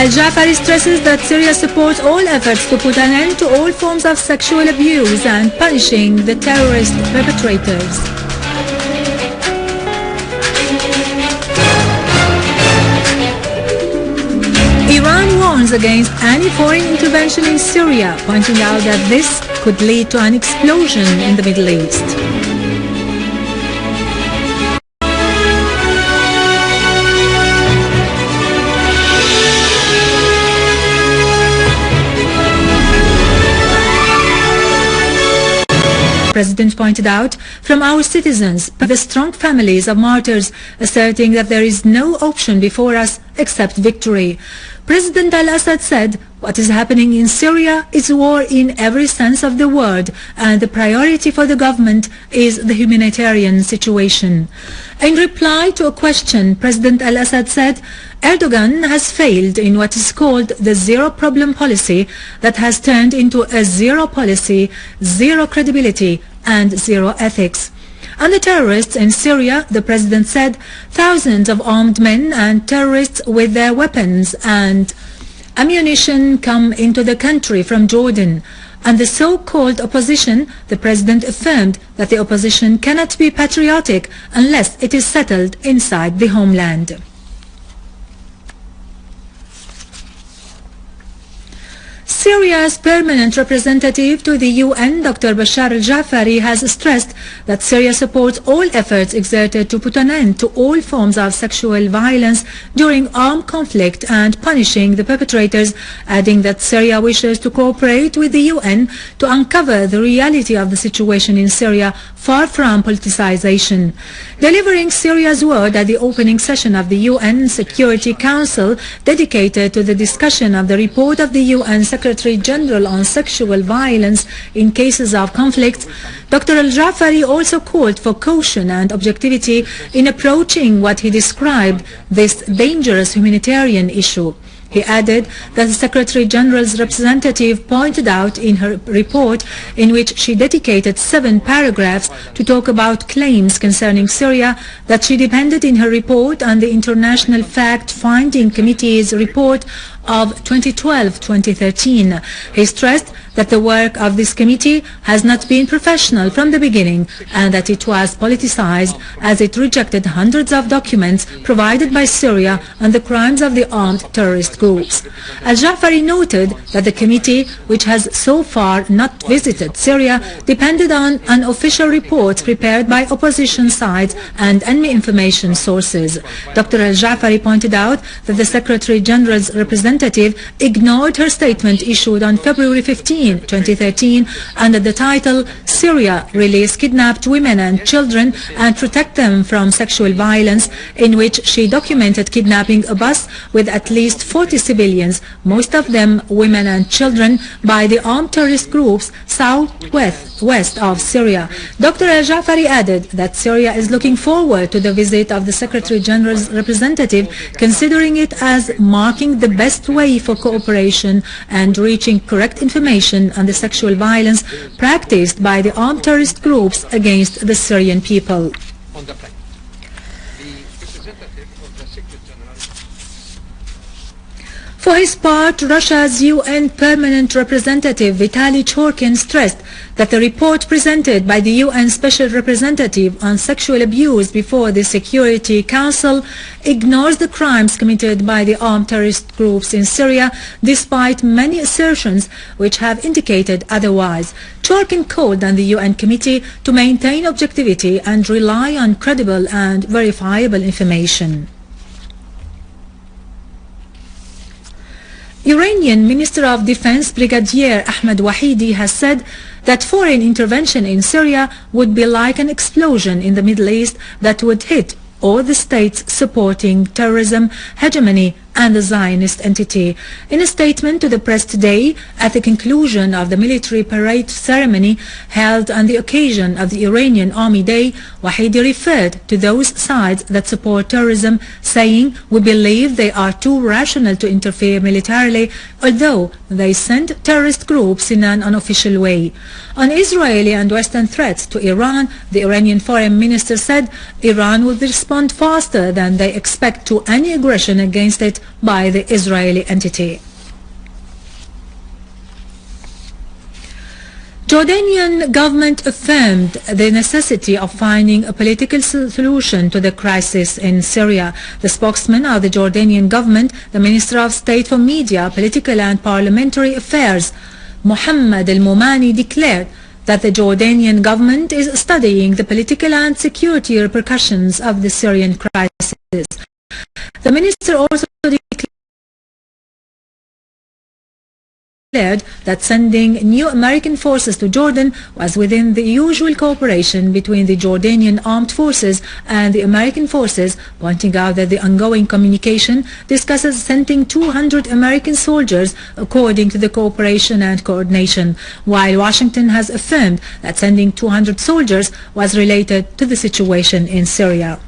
Al-Jafari stresses that Syria supports all efforts to put an end to all forms of sexual abuse and punishing the terrorist perpetrators. Iran warns against any foreign intervention in Syria, pointing out that this could lead to an explosion in the Middle East. The President pointed out, from our citizens, the strong families of martyrs, asserting that there is no option before us except victory. President al-Assad said, "What is happening in Syria is war in every sense of the word, and the priority for the government is the humanitarian situation." In reply to a question, President al-Assad said, Erdogan has failed in what is called the zero-problem policy that has turned into a zero policy, zero credibility, and zero ethics. On the terrorists in Syria, the President said, thousands of armed men and terrorists with their weapons and ammunition come into the country from Jordan. On the so-called opposition, the President affirmed that the opposition cannot be patriotic unless it is settled inside the homeland. Syria's permanent representative to the UN, Dr. Bashar al-Jafari, has stressed that Syria supports all efforts exerted to put an end to all forms of sexual violence during armed conflict and punishing the perpetrators, adding that Syria wishes to cooperate with the UN to uncover the reality of the situation in Syria, far from politicization. Delivering Syria's word at the opening session of the UN Security Council dedicated to the discussion of the report of the UN Secretary General on sexual violence in cases of conflict, Dr. al-Jafari also called for caution and objectivity in approaching what he described this dangerous humanitarian issue. He added that the Secretary General's representative pointed out in her report, in which she dedicated 7 paragraphs to talk about claims concerning Syria, that she depended in her report on the International Fact-Finding Committee's report of 2012-2013. He stressed that the work of this committee has not been professional from the beginning and that it was politicized as it rejected hundreds of documents provided by Syria on the crimes of the armed terrorist groups. Al-Jafari noted that the committee, which has so far not visited Syria, depended on unofficial reports prepared by opposition sides and enemy information sources. Dr. Al-Jafari pointed out that the Secretary General's representative ignored her statement issued on February 15, 2013 under the title "Syria, Release Kidnapped Women and Children and Protect Them from Sexual Violence," in which she documented kidnapping a bus with at least 40 civilians, most of them women and children, by the armed terrorist groups southwest of Syria. Dr. Al-Jafari added that Syria is looking forward to the visit of the Secretary General's representative, considering it as marking the best way for cooperation and reaching correct information on the sexual violence practiced by the armed terrorist groups against the Syrian people. For his part, Russia's UN Permanent Representative Vitaly Churkin stressed that the report presented by the UN Special Representative on Sexual Abuse before the Security Council ignores the crimes committed by the armed terrorist groups in Syria, despite many assertions which have indicated otherwise. Churkin called on the UN Committee to maintain objectivity and rely on credible and verifiable information. Iranian Minister of Defense Brigadier Ahmed Wahidi has said that foreign intervention in Syria would be like an explosion in the Middle East that would hit all the states supporting terrorism, hegemony, and the Zionist entity. In a statement to the press today, at the conclusion of the military parade ceremony held on the occasion of the Iranian Army Day, Wahidi referred to those sides that support terrorism, saying, "We believe they are too rational to interfere militarily, although they send terrorist groups in an unofficial way." On Israeli and Western threats to Iran, the Iranian foreign minister said Iran would respond faster than they expect to any aggression against it by the Israeli entity. Jordanian government affirmed the necessity of finding a political solution to the crisis in Syria. The spokesman of the Jordanian government, the Minister of State for Media, Political and Parliamentary Affairs, Mohammed al-Momani, declared that the Jordanian government is studying the political and security repercussions of the Syrian crisis. The minister also declared that sending new American forces to Jordan was within the usual cooperation between the Jordanian armed forces and the American forces, pointing out that the ongoing communication discusses sending 200 American soldiers according to the cooperation and coordination, while Washington has affirmed that sending 200 soldiers was related to the situation in Syria.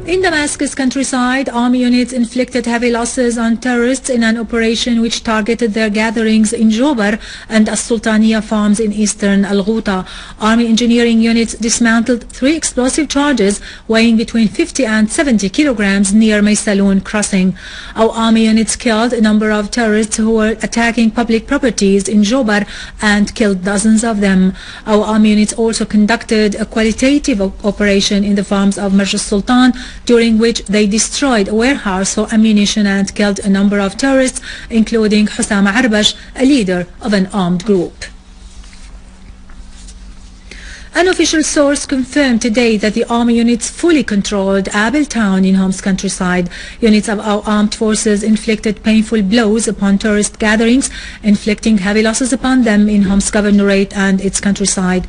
In Damascus countryside, army units inflicted heavy losses on terrorists in an operation which targeted their gatherings in Jobar and As-Sultaniya farms in eastern Al-Ghouta. Army engineering units dismantled 3 explosive charges weighing between 50 and 70 kilograms near Maysaloon crossing. Our army units killed a number of terrorists who were attacking public properties in Jobar and killed dozens of them. Our army units also conducted a qualitative operation in the farms of Marj al-Sultan, during which they destroyed a warehouse for ammunition and killed a number of terrorists, including Hussam Arbash, a leader of an armed group. An official source confirmed today that the army units fully controlled Abel town in Homs countryside. Units of our armed forces inflicted painful blows upon tourist gatherings, inflicting heavy losses upon them in Homs governorate and its countryside.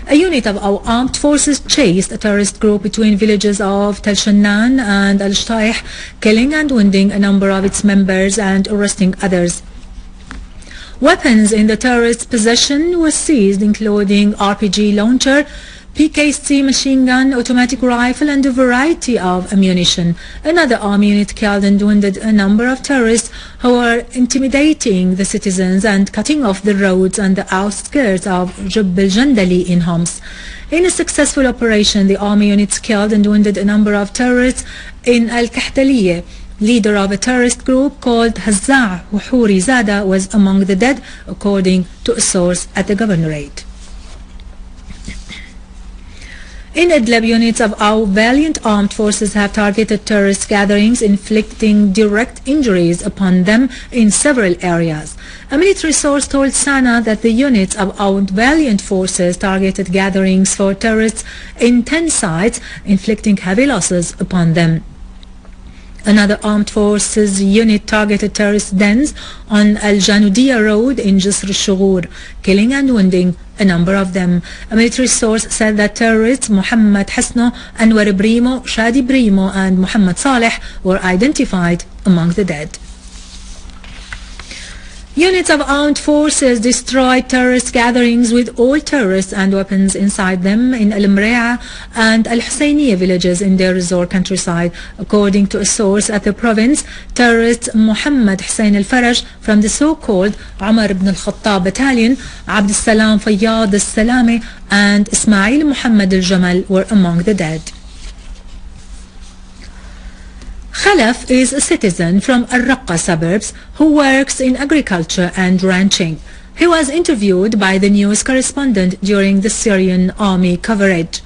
A unit of our armed forces chased a terrorist group between villages of Tel Shannan and Al-Shtaih, killing and wounding a number of its members and arresting others. Weapons in the terrorists' possession were seized, including RPG launcher, PKC machine gun, automatic rifle and a variety of ammunition. Another army unit killed and wounded a number of terrorists who were intimidating the citizens and cutting off the roads on the outskirts of Jubb al-Jandali in Homs. In a successful operation, the army units killed and wounded a number of terrorists in Al-Kahtaliyah. Leader of a terrorist group called Hazza' Wuhuri Zada was among the dead, according to a source at the governorate. In Idlib, units of our valiant armed forces have targeted terrorist gatherings, inflicting direct injuries upon them in several areas. A military source told Sana that the units of our valiant forces targeted gatherings for terrorists in 10 sites, inflicting heavy losses upon them. Another armed forces unit targeted terrorist dens on Al-Janudiyya road in Jisr al-Shughur, killing and wounding a number of them. A military source said that terrorists Muhammad Hasno, Anwar Brimo, Shadi Brimo and Muhammad Saleh were identified among the dead. Units of armed forces destroyed terrorist gatherings with all terrorists and weapons inside them in Al-Mre'a and Al-Husayniya villages in Deir ez-Zor countryside. According to a source at the province, terrorists Muhammad Hussein al-Faraj from the so-called Umar ibn al-Khattab battalion, Abd al-Salam Fayyad al-Salami and Ismail Muhammad al-Jamal were among the dead. Khalaf is a citizen from Al-Raqqa suburbs who works in agriculture and ranching. He was interviewed by the news correspondent during the Syrian army coverage.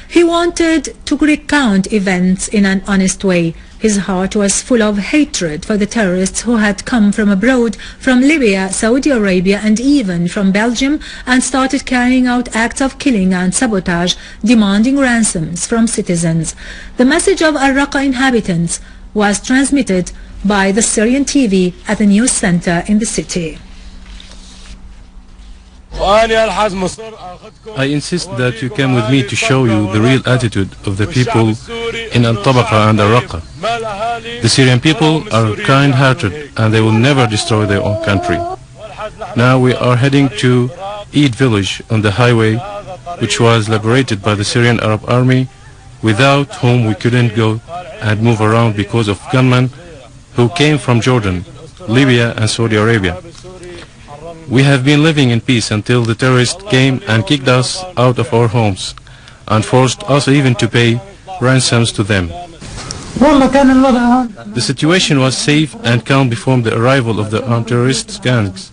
He wanted to recount events in an honest way. His heart was full of hatred for the terrorists who had come from abroad, from Libya, Saudi Arabia and even from Belgium, and started carrying out acts of killing and sabotage, demanding ransoms from citizens. The message of Al-Raqqa inhabitants was transmitted by the Syrian TV at the news center in the city. I insist that you come with me to show you the real attitude of the people in Al-Tabaqa and Al-Raqqa. The Syrian people are kind-hearted and they will never destroy their own country. Now we are heading to Eid village on the highway, which was liberated by the Syrian Arab Army, without whom we couldn't go and move around because of gunmen who came from Jordan, Libya and Saudi Arabia. We have been living in peace until the terrorists came and kicked us out of our homes and forced us even to pay ransoms to them. The situation was safe and calm before the arrival of the armed terrorist gangs,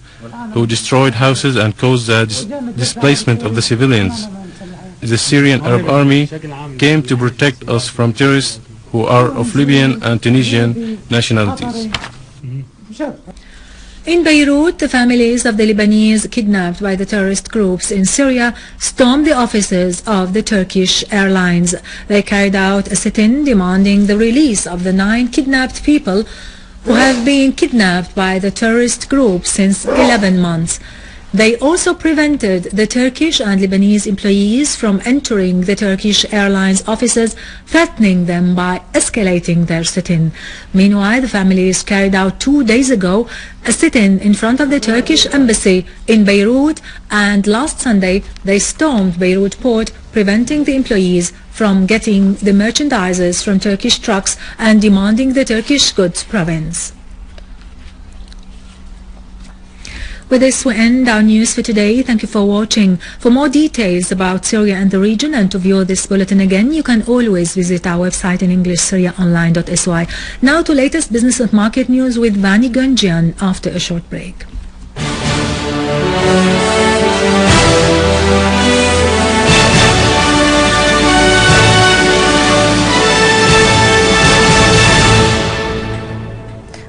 who destroyed houses and caused the displacement of the civilians. The Syrian Arab Army came to protect us from terrorists who are of Libyan and Tunisian nationalities. In Beirut, the families of the Lebanese kidnapped by the terrorist groups in Syria stormed the offices of the Turkish Airlines. They carried out a sit-in demanding the release of the 9 kidnapped people who have been kidnapped by the terrorist group since 11 months. They also prevented the Turkish and Lebanese employees from entering the Turkish Airlines offices, threatening them by escalating their sit-in. Meanwhile, the families carried out 2 days ago a sit-in in front of the Turkish embassy in Beirut, and last Sunday they stormed Beirut port, preventing the employees from getting the merchandises from Turkish trucks and demanding the Turkish goods province. With this we end our news for today. Thank you for watching. For more details about Syria and the region and to view this bulletin again, you can always visit our website in English, syriaonline.sy. Now to latest business and market news with Vani Gunjian after a short break.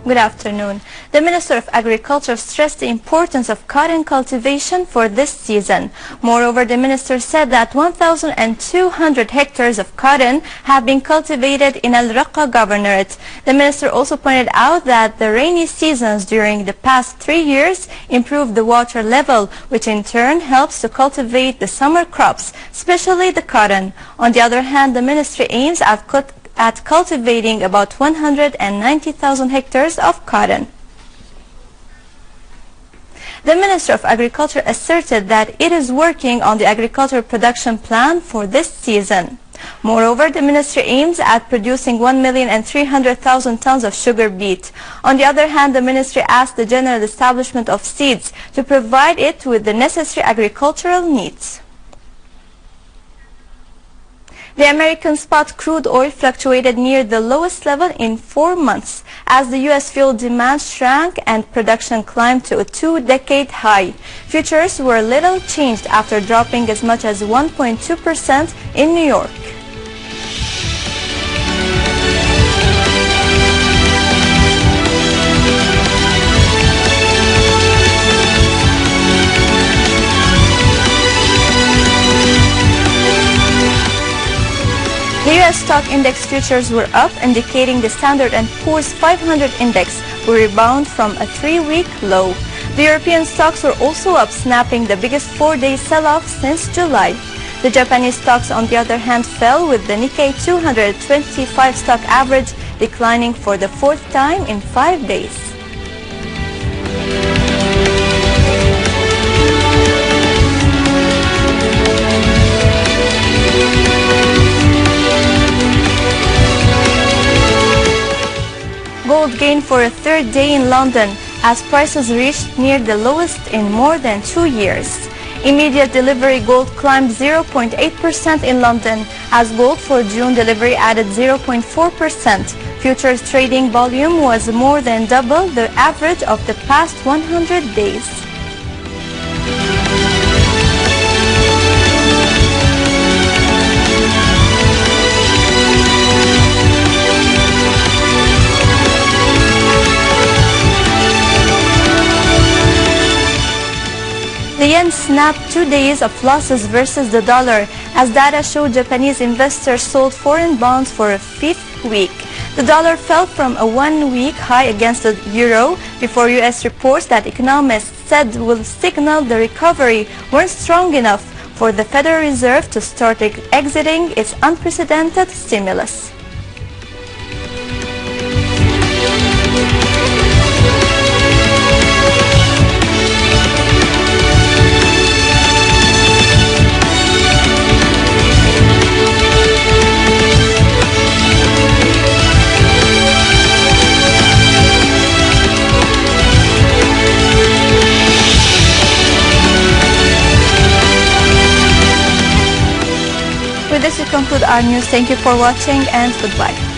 Good afternoon. The Minister of Agriculture stressed the importance of cotton cultivation for this season. Moreover, the Minister said that 1,200 hectares of cotton have been cultivated in Al-Raqqa Governorate. The Minister also pointed out that the rainy seasons during the past 3 years improved the water level, which in turn helps to cultivate the summer crops, especially the cotton. On the other hand, the Ministry aims at cultivating about 190,000 hectares of cotton. The Minister of Agriculture asserted that it is working on the agricultural production plan for this season. Moreover, the Ministry aims at producing 1,300,000 tons of sugar beet. On the other hand, the Ministry asked the General Establishment of Seeds to provide it with the necessary agricultural needs. The American spot crude oil fluctuated near the lowest level in 4 months as the U.S. fuel demand shrank and production climbed to a 2-decade high. Futures were little changed after dropping as much as 1.2% in New York. The U.S. stock index futures were up, indicating the Standard & Poor's 500 index will rebound from a 3-week low. The European stocks were also up, snapping the biggest 4-day sell-off since July. The Japanese stocks, on the other hand, fell, with the Nikkei 225 stock average declining for the 4th time in 5 days. Gold gained for a 3rd day in London as prices reached near the lowest in more than 2 years. Immediate delivery gold climbed 0.8% in London as gold for June delivery added 0.4%. Futures trading volume was more than double the average of the past 100 days. The yen snapped 2 days of losses versus the dollar as data showed Japanese investors sold foreign bonds for a 5th week. The dollar fell from a 1-week high against the euro before U.S. reports that economists said will signal the recovery weren't strong enough for the Federal Reserve to start exiting its unprecedented stimulus. conclude our news. Thank you for watching and goodbye.